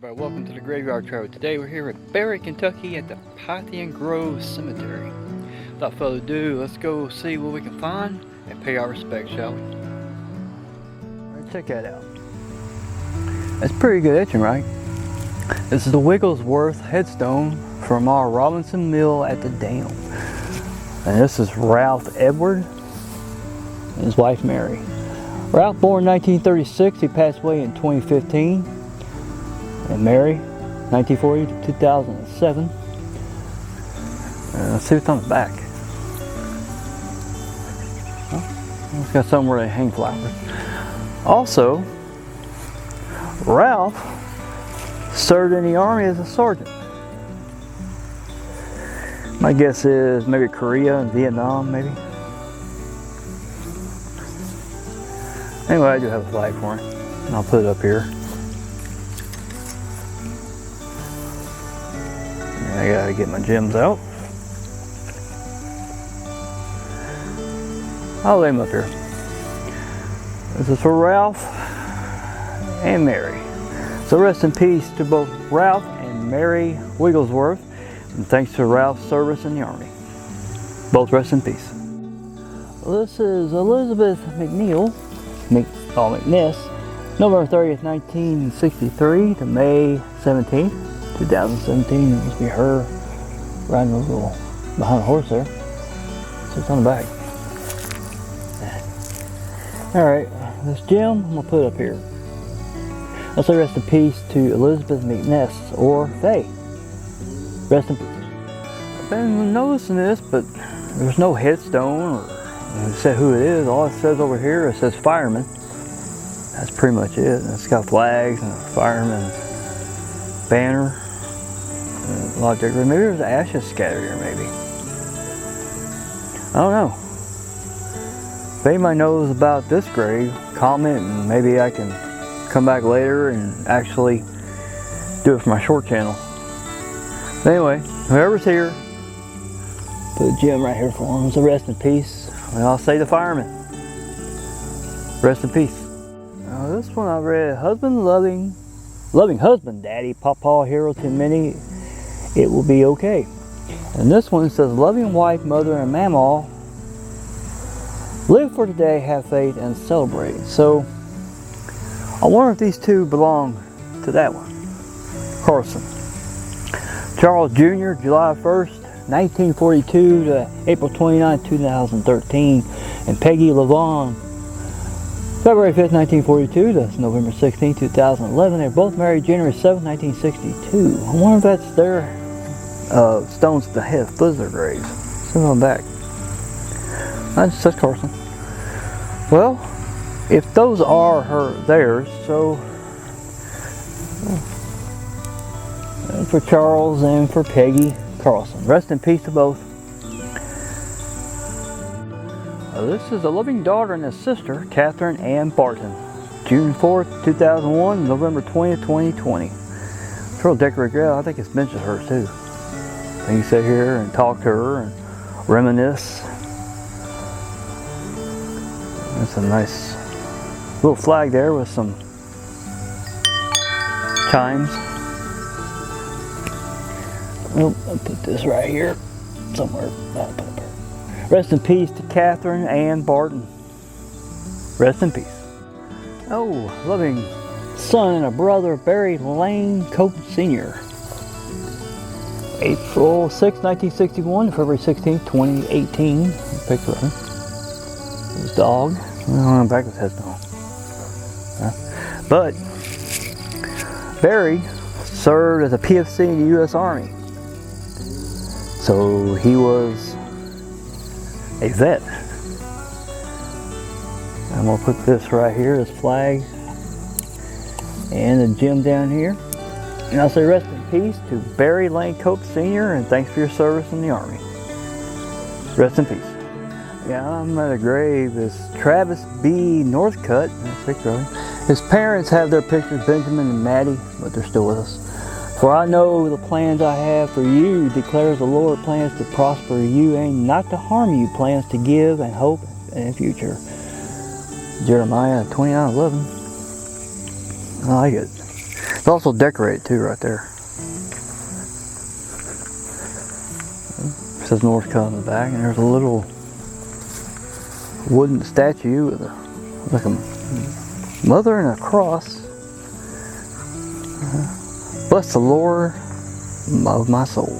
Well, welcome to the Graveyard Trail. Today we're here at Berry, Kentucky at the Pythian Grove Cemetery. Without further ado, let's go see what we can find and pay our respects, shall we? Alright, check that out. That's pretty good etching, right? This is the Wiglesworth headstone from our Robinson Mill at the dam. And this is Ralph Edward and his wife Mary. Ralph born in 1936, he passed away in 2015. And Mary, 1940 to 2007. Let's see what's on the back. Oh, it's got somewhere where they hang flowers. Also, Ralph served in the Army as a sergeant. My guess is maybe Korea and Vietnam, maybe. Anyway, I do have a flag for him, and I'll put it up here. I gotta get my gems out. I'll lay them up here. This is for Ralph and Mary. So rest in peace to both Ralph and Mary Wiglesworth, and thanks to Ralph's service in the Army. Both rest in peace. This is Elizabeth McNess, November 30th, 1963 to May 17th. 2017, it must be her riding a little behind a horse there. So it's on the back. Alright, this gem I'm going to put up here. I'll say rest in peace to Elizabeth McNess, or Faye. Rest in peace. I've been noticing this, but there's no headstone or it said who it is. All it says over here, it says Fireman. That's pretty much it. It's got flags and a fireman's banner. A lot of decoration. Maybe there's ashes scattered here, maybe. I don't know. If anybody knows about this grave, comment and maybe I can come back later and actually do it for my short channel. But anyway, whoever's here, put a gem right here for him. So rest in peace. And I'll say the fireman. Rest in peace. Now this one I read, husband loving husband, daddy, papa, hero to many. It will be okay. And this one says, loving wife, mother, and mamaw, live for today, have faith, and celebrate. So, I wonder if these two belong to that one. Carson. Charles Jr., July 1st, 1942 to April 29, 2013. And Peggy LaVaughn, February 5th, 1942 to November 16, 2011. They're both married January 7th, 1962. I wonder if that's their stones at the head of their graves. Sitting on the back. That's Carson. Well, if those are theirs, so and for Charles and for Peggy Carlson. Rest in peace to both. This is a living daughter and a sister, Catherine Ann Barton. June 4th, 2001, November 20th, 2020. It's a real decorated grave. I think it's mentioned hers too. And you sit here and talk to her and reminisce. That's a nice little flag there with some chimes. I'll put this right here somewhere. Rest in peace to Catherine Ann Barton. Rest in peace. Oh, loving son and a brother, Barry Lane Cope Sr. April 6, 1961 to February 16, 2018. Picture of him. His dog. Oh, back with his dog. But Barry served as a PFC in the U.S. Army. So he was a vet. I'm going to put this right here, this flag, and a gem down here. And I'll say rest in peace to Barry Lane Cope Sr. and thanks for your service in the Army. Rest in peace. Yeah, I'm at a grave. It's Travis B. Northcutt. That's a picture of him. His parents have their pictures, Benjamin and Maddie, but they're still with us. For I know the plans I have for you, declares the Lord, plans to prosper you and not to harm you, plans to give and hope and future. Jeremiah 29:11. I like it. It's also decorated too right there. It says Northcutt on the back, and there's a little wooden statue with like a mother and a cross. Bless the Lord of my soul.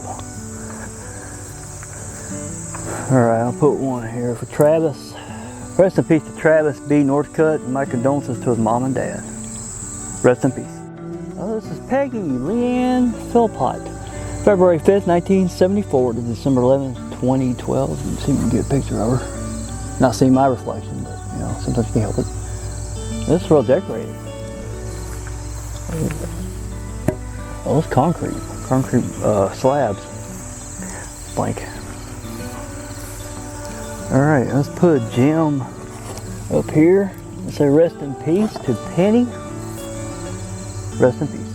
Alright, I'll put one here for Travis. Rest in peace to Travis B. Northcutt, and my condolences to his mom and dad. Rest in peace. Oh, this is Peggy Leanne Philpott. February 5th, 1974 to December 11th, 2012. You can see if you can get a picture of her. Not seeing my reflection, but you know, sometimes you can't help it. This is real decorated. Oh, it's concrete slabs. Blank. Alright, let's put a gem up here. Let's say rest in peace to Penny. Rest in peace.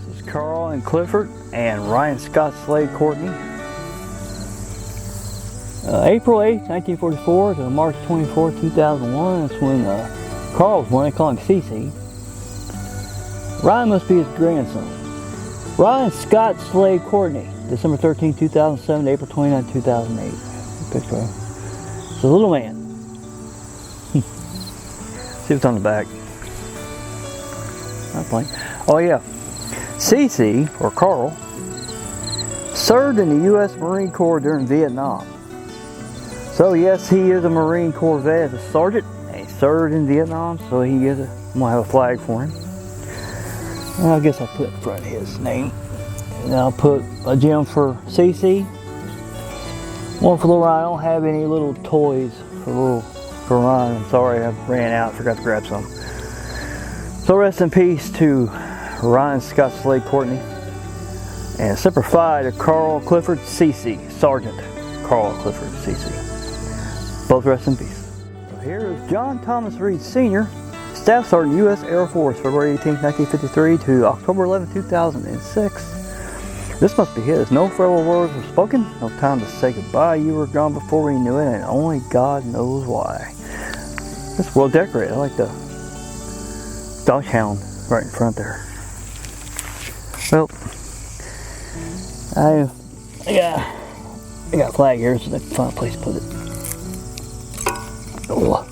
This is Carl and Clifford and Ryan Scott Slade Courtney. April 8th, 1944 to March 24th, 2001. That's when Carl was born. They call him CC. Ryan must be his grandson. Ryan Scott Slade Courtney, December 13, 2007 to April 29, 2008. Picture of him. It's a little man. See what's on the back. Not playing. Oh yeah. CC, or Carl, served in the U.S. Marine Corps during Vietnam. So yes, he is a Marine Corps vet as a sergeant, and he served in Vietnam, so he gets a, I'm gonna have a flag for him. Well, I guess I'll put in front of his name. And I'll put a gem for CC. One for little Ryan. I don't have any little toys for Ryan. I'm sorry, I ran out, forgot to grab some. So rest in peace to Ryan Scott Slade Courtney. And Semper Fi to Carl Clifford CC, Sergeant Carl Clifford CC. Both rest in peace. So here is John Thomas Reed Sr., Staff Sergeant U.S. Air Force, February 18, 1953 to October 11, 2006. This must be his. No farewell words were spoken, no time to say goodbye. You were gone before we knew it, and only God knows why. It's well decorated. I like the doghound right in front there. Well, I got a flag here, so that's a fine place to put it. Oh.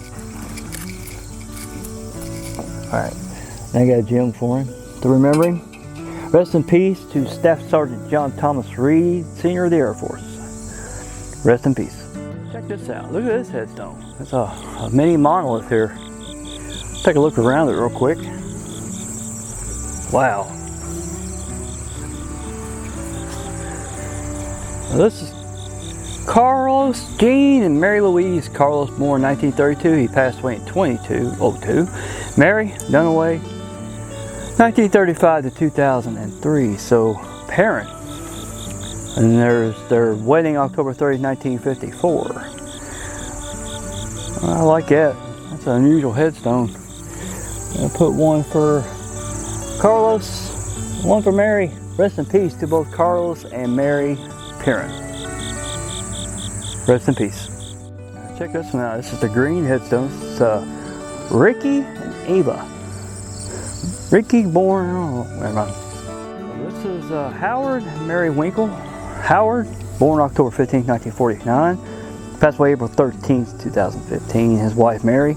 Alright, now I got a gem for him to remember him. Rest in peace to Staff Sergeant John Thomas Reed, Sr. of the Air Force. Rest in peace. Check this out. Look at this headstone. It's a mini monolith here. Take a look around it real quick. Wow. Now this is Carlos, Jean, and Mary Louise. Carlos born 1932. He passed away in 2002. Mary, Dunaway, 1935 to 2003. So, parent. And there's their wedding October 30, 1954. I like that. That's an unusual headstone. I'll put one for Carlos, one for Mary. Rest in peace to both Carlos and Mary, parent. Rest in peace. Check this one out. This is the green headstone. It's Ricky and Ava. Ricky born, oh, never mind. This is Howard and Mary Winkle. Howard, born October 15, 1949. Passed away April 13, 2015. His wife Mary.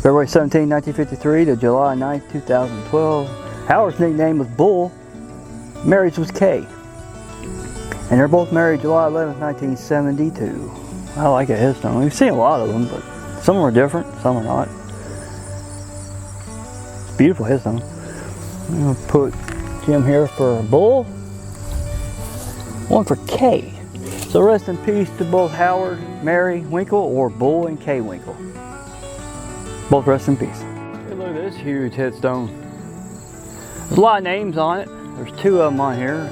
February 17, 1953 to July 9, 2012. Howard's nickname was Bull. Mary's was Kay. And they're both married July 11, 1972. I like a headstone. We've seen a lot of them, but some are different, some are not. It's a beautiful headstone. I'm going to put Jim here for Bull. One for Kay. So rest in peace to both Howard, Mary Winkle, or Bull and Kay Winkle. Both rest in peace. Hey, look at this huge headstone. There's a lot of names on it. There's 2 of them on here.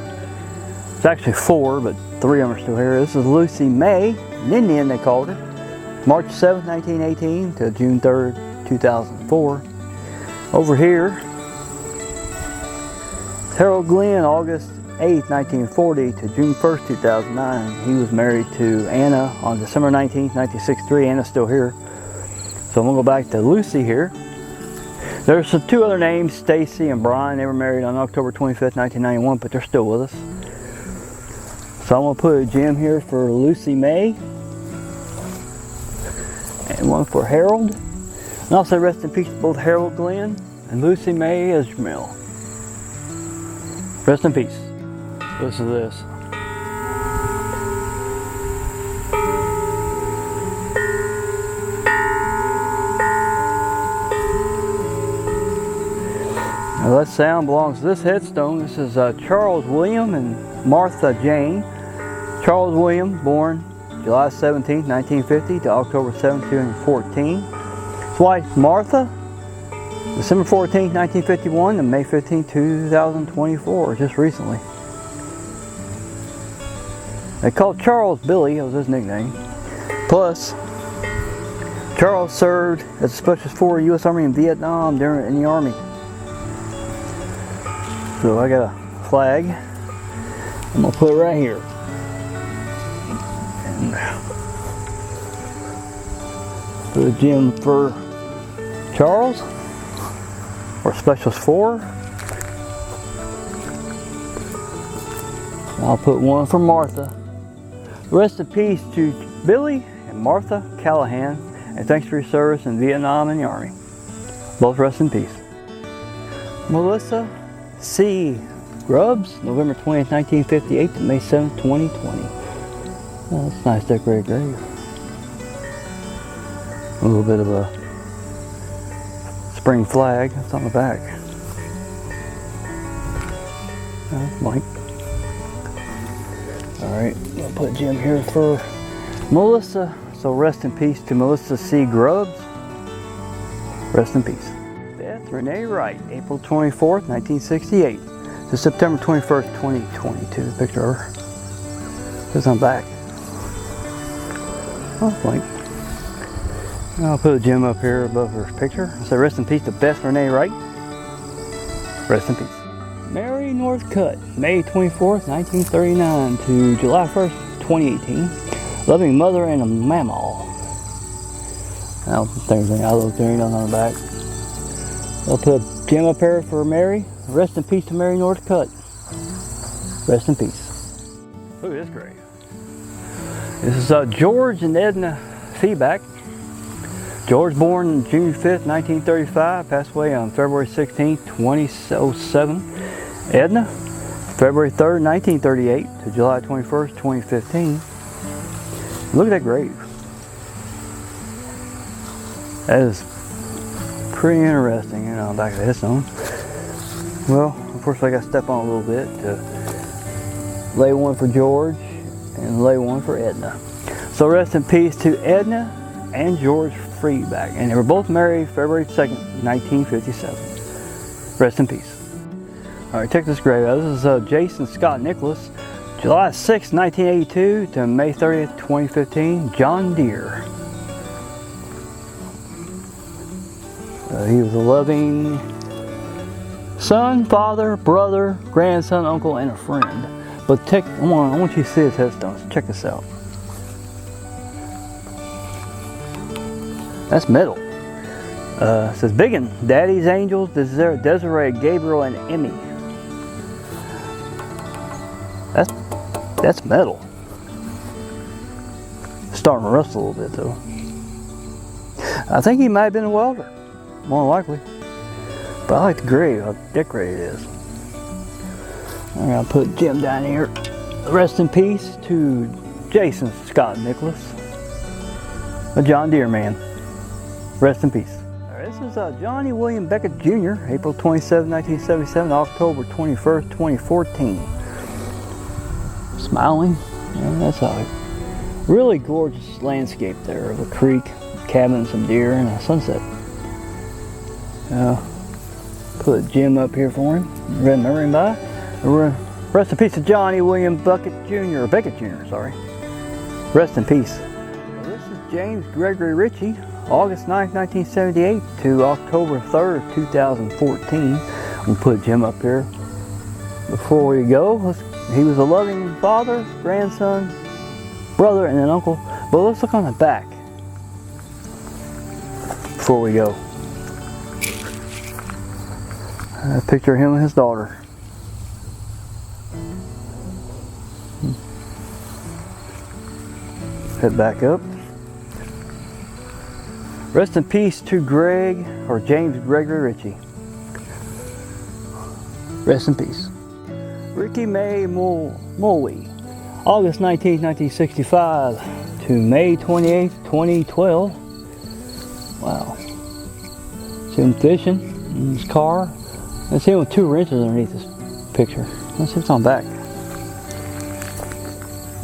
It's actually 4, but 3 of them are still here. This is Lucy May, Indian they called her. March 7th, 1918 to June 3rd, 2004. Over here, Harold Glenn, August 8th, 1940 to June 1st, 2009. He was married to Anna on December 19th, 1963. Anna's still here. So I'm going to go back to Lucy here. There's two other names, Stacy and Brian. They were married on October 25th, 1991, but they're still with us. So I'm going to put a gem here for Lucy May. And one for Harold. And also rest in peace to both Harold Glenn and Lucy May Ishmael. Rest in peace. Listen to this. Now that sound belongs to this headstone. This is Charles William and Martha Jane. Charles William, born July 17, 1950 to October 17, 2014. His wife Martha, December 14, 1951 to May 15, 2024, just recently. They called Charles Billy, that was his nickname. Plus, Charles served as a Specialist Force U.S. Army in Vietnam in the Army. So I got a flag. I'm gonna put it right here. And put a gem for Charles, or Specialist 4. I'll put one for Martha. Rest in peace to Billy and Martha Callahan, and thanks for your service in Vietnam and the Army. Both rest in peace. Melissa C. Grubbs, November 20th, 1958 to May 7th, 2020. Oh, that's a nice decorated grave. A little bit of a spring flag, that's on the back. Mike. Alright, I'll put a gem here for Melissa. So rest in peace to Melissa C. Grubbs. Rest in peace. Beth Renne Wright, April 24th, 1968 to September 21st, 2022. The picture of her. Says I'm back. Oh, blank. I'll put a gem up here above her picture. So rest in peace to Beth Renne Wright. Rest in peace. Mary Northcutt, May 24th, 1939 to July 1st, 2018. Loving Mother and a Mamaw. I don't think there's any I looked there, ain't nothing on the back. I'll put a gem up here for Mary. Rest in peace to Mary Northcutt. Rest in peace. Look at this grave. This is George and Edna Feeback. George born June 5th, 1935, passed away on February 16th, 2007. Edna, February 3rd, 1938 to July 21st, 2015. Look at that grave. That is pretty interesting, you know, back of the headstone. Well, unfortunately I got to step on a little bit to lay one for George and lay one for Edna. So rest in peace to Edna and George Feeback. And they were both married February 2nd, 1957. Rest in peace. Alright, check this grave out. This is Jason Scott Nicholas, July 6th, 1982 to May 30th, 2015. John Deere. He was a loving son, father, brother, grandson, uncle, and a friend. But I want you to see his headstones. Check this out. That's metal. It says Biggin, Daddy's Angels, Desiree, Gabriel, and Emmy. That's metal. Starting to rust a little bit though. I think he might have been a welder, more likely. But I like the grave, how decorated it is. I'm gonna put Jim down here. Rest in peace to Jason Scott Nicholas, a John Deere man. Rest in peace. Right, this is Johnny William Beckett Jr., April 27, 1977, October 21st, 2014. Smiling. Yeah, that's a really gorgeous landscape there of a creek, cabin, some deer, and a sunset. Put a gem up here for him. Remembering by. Rest in peace to Johnny William Beckett Jr., sorry. Rest in peace. Well, this is James Gregory Ritchie, August 9th, 1978 to October 3rd, 2014. We'll put a gem up here. Before we go, he was a loving father, grandson, brother, and an uncle. But let's look on the back before we go. A picture of him and his daughter. Head back up. Rest in peace to Greg, or James Gregory Ritchie. Rest in peace. Nettie May Mulwee, August 19, 1965 to May 28, 2012. Wow. See him fishing in his car. I see him with 2 wrenches underneath this picture. Let's see what's on back.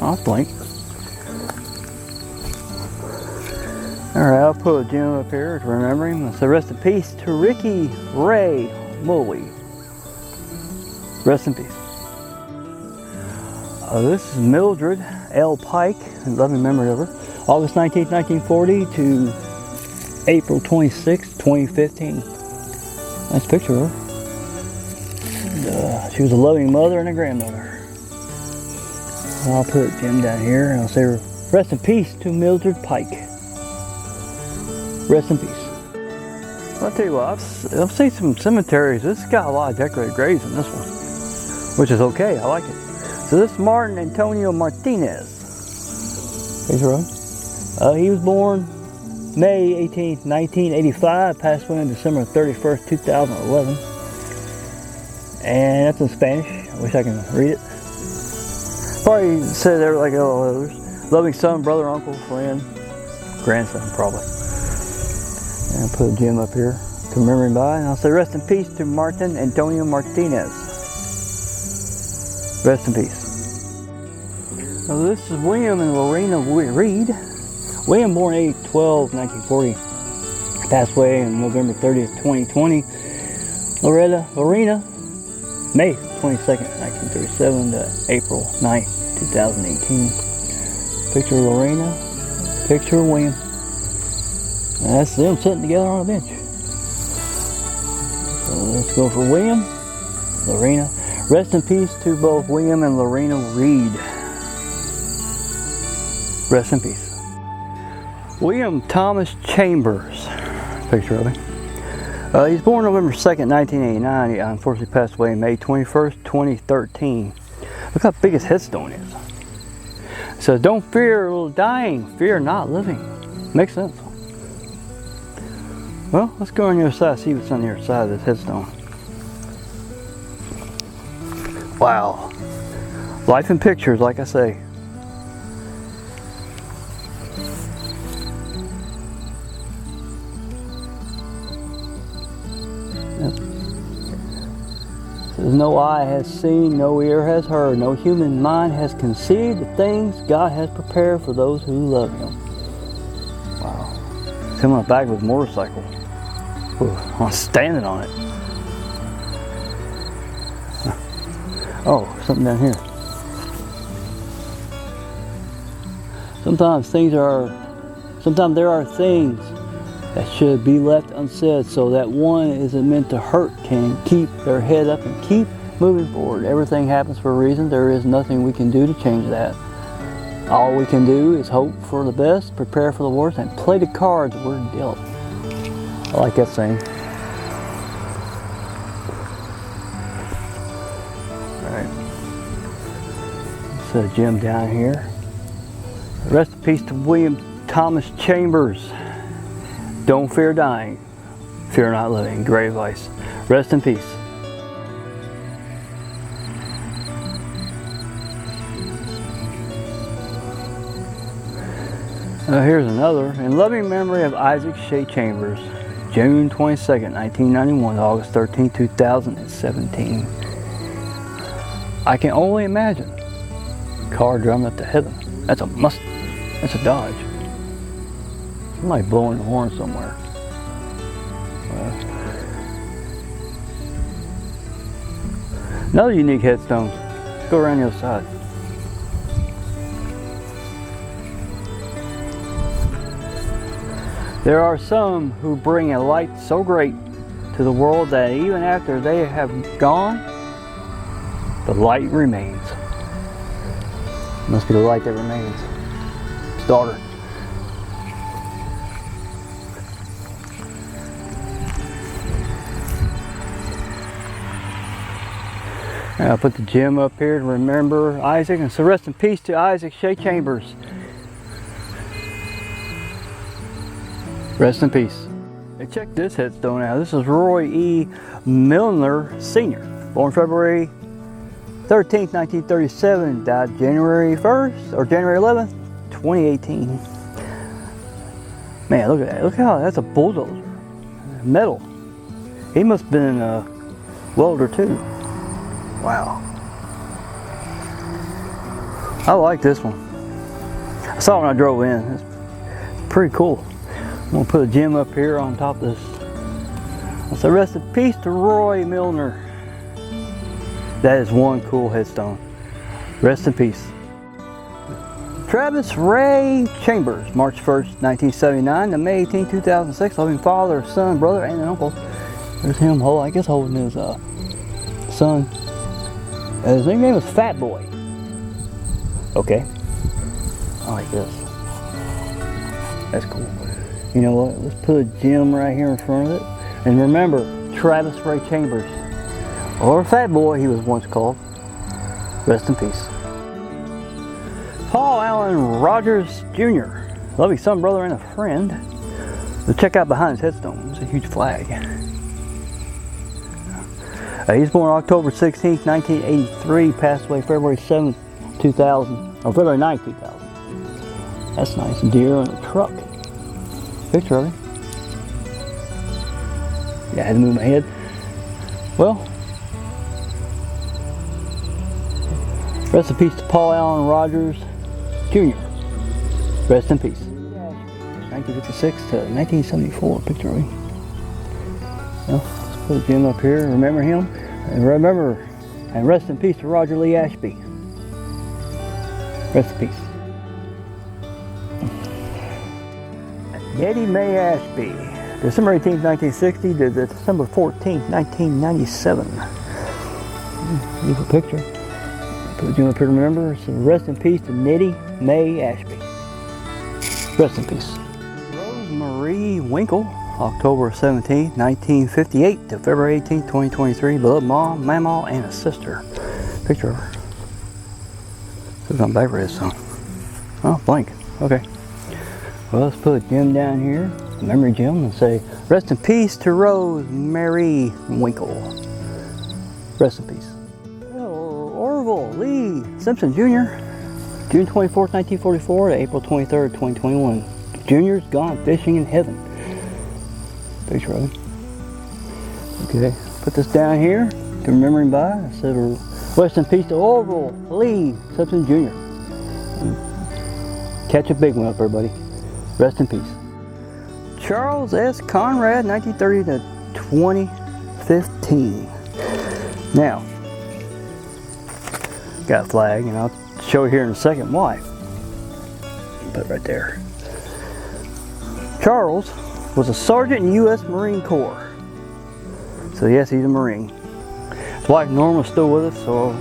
Oh, it's blank. Alright, I'll put a gem up here to remember him. So rest in peace to Rae Mulwee. Rest in peace. This is Mildred L. Pike, loving memory of her. August 19, 1940 to April 26, 2015. Nice picture of her. And, she was a loving mother and a grandmother. I'll put Jim down here and I'll say rest in peace to Mildred Pike. Rest in peace. I'll tell you what, I've seen some cemeteries. This has got a lot of decorated graves in this one, which is okay. I like it. So this is Martin Antonio Martinez. Picture of him. He was born May 18, 1985, passed away on December 31st, 2011. And that's in Spanish. I wish I can read it. Probably said there like all others. Loving son, brother, uncle, friend, grandson, probably. And I'll put a gem up here to remember him by. And I'll say rest in peace to Martin Antonio Martinez. Rest in peace. So this is William and Lorena Reed. William born 8/12, 1940. Passed away on November 30th, 2020. Lorena, May 22nd, 1937 to April 9th, 2018. Picture of Lorena, picture of William. And that's them sitting together on a bench. So let's go for William, Lorena. Rest in peace to both William and Lorena Reed. Rest in peace. William Thomas Chambers. Picture of him. He's born November 2nd, 1989. He unfortunately passed away May 21st, 2013. Look how big his headstone is. It says, don't fear dying, fear not living. Makes sense. Well, let's go on the other side, see what's on the other side of this headstone. Wow. Life in pictures, like I say. Yep. Says, no eye has seen, no ear has heard, no human mind has conceived the things God has prepared for those who love Him. Wow. It's him on the back of his motorcycle. Ooh, I'm standing on it. Oh, something down here. Sometimes there are things that should be left unsaid so that one isn't meant to hurt can keep their head up and keep moving forward. Everything happens for a reason. There is nothing we can do to change that. All we can do is hope for the best, prepare for the worst, and play the cards we're dealt. I like that saying. Alright. Let's Jim down here. Rest in peace to William Thomas Chambers. Don't fear dying, fear not living. Great advice. Rest in peace. Here's another. In loving memory of Isaac Shea Chambers, June 22nd, 1991 to August 13, 2017. I can only imagine. Car driving up to heaven. That's a Dodge. Somebody blowing the horn somewhere. Another unique headstone. Let's go around the other side. There are some who bring a light so great to the world that even after they have gone, the light remains. Must be the light that remains. His daughter. I'll put the gem up here to remember Issac, and so rest in peace to Issac Shea Chambers. Rest in peace. Hey, check this headstone out. This is Roy E. Milner Sr., born February 13th, 1937, died January 1st or January 11th, 2018. Man, look at that. Look how that's a bulldozer. Metal. He must have been a welder too. Wow. I like this one. I saw it when I drove in. It's pretty cool. I'm going to put a gem up here on top of this. So rest in peace to Roy Milner. That is one cool headstone. Rest in peace. Travis Ray Chambers, March 1st, 1979 to May 18, 2006. Loving father, son, brother, and an uncle. There's him, I guess holding his son. His nickname was Fat Boy. Okay. I like this. That's cool. You know what? Let's put a gem right here in front of it. And remember, Travis Ray Chambers. Or Fat Boy, he was once called. Rest in peace. Paul Allen Rogers Jr., loving son, brother, and a friend. So check out behind his headstone. It's a huge flag. He's born October 16th, 1983. Passed away February 7th, 2000. Or February 9th, 2000. That's nice. Deer in a truck. Picture of him. Yeah, I had to move my head. Well, rest in peace to Paul Allen Rogers Jr. Rest in peace. 1956 to 1974. Picture of him. Well, let's put a gem up here. Remember him? And remember, and rest in peace to Roger Lee Ashby. Rest in peace. Nettie May Ashby, December 18th, 1960 to December 14th, 1997. Beautiful picture. Put a gem up here to remember. So rest in peace to Nettie May Ashby. Rest in peace. Rosemary Winkle, October 17th, 1958 to February 18th, 2023. Beloved mom, mamaw, and a sister. Picture of her. Looks on back for this song. Oh, blank. Okay. Well, let's put a gem down here, a memory gem, and say, rest in peace to Rosemary Winkle. Rest in peace. Orville Lee Simpson Jr., June 24th, 1944 to April 23rd, 2021. Junior's gone fishing in heaven. Picture of him. Okay, put this down here to remember him by. I said, rest in peace to Orville Lee Simpson Jr. Catch a big one up, everybody. Rest in peace. Charles S. Conrad, 1930 to 2015. Now, got a flag, and I'll show you here in a second why. Put it right there. Charles was a sergeant in the U.S. Marine Corps. So yes, he's a Marine. His wife Norma was still with us, so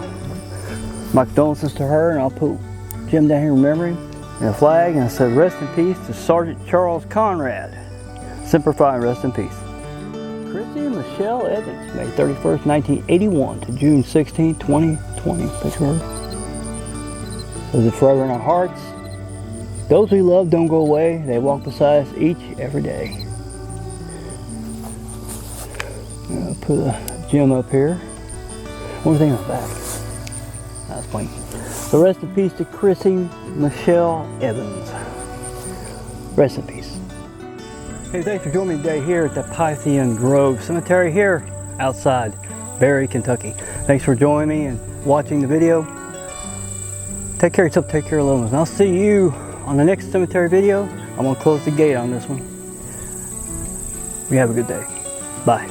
my condolences to her, and I'll put Jim down here remembering. And a flag, and I said, rest in peace to Sergeant Charles Conrad. Semper Fi, rest in peace. Christy Michelle Evans, May 31st, 1981 to June 16, 2020. Picture her. Is it forever in our hearts? Those we love don't go away. They walk beside us each, every day. I'll put a gem up here. One thing on the back. That's blank. So rest in peace to Chrissy Michelle Evans. Rest in peace. Hey, thanks for joining me today here at the Pythian Grove Cemetery here outside Berry, Kentucky. Thanks for joining me and watching the video. Take care of yourself, take care of loved ones. And I'll see you on the next cemetery video. I'm going to close the gate on this one. You have a good day. Bye.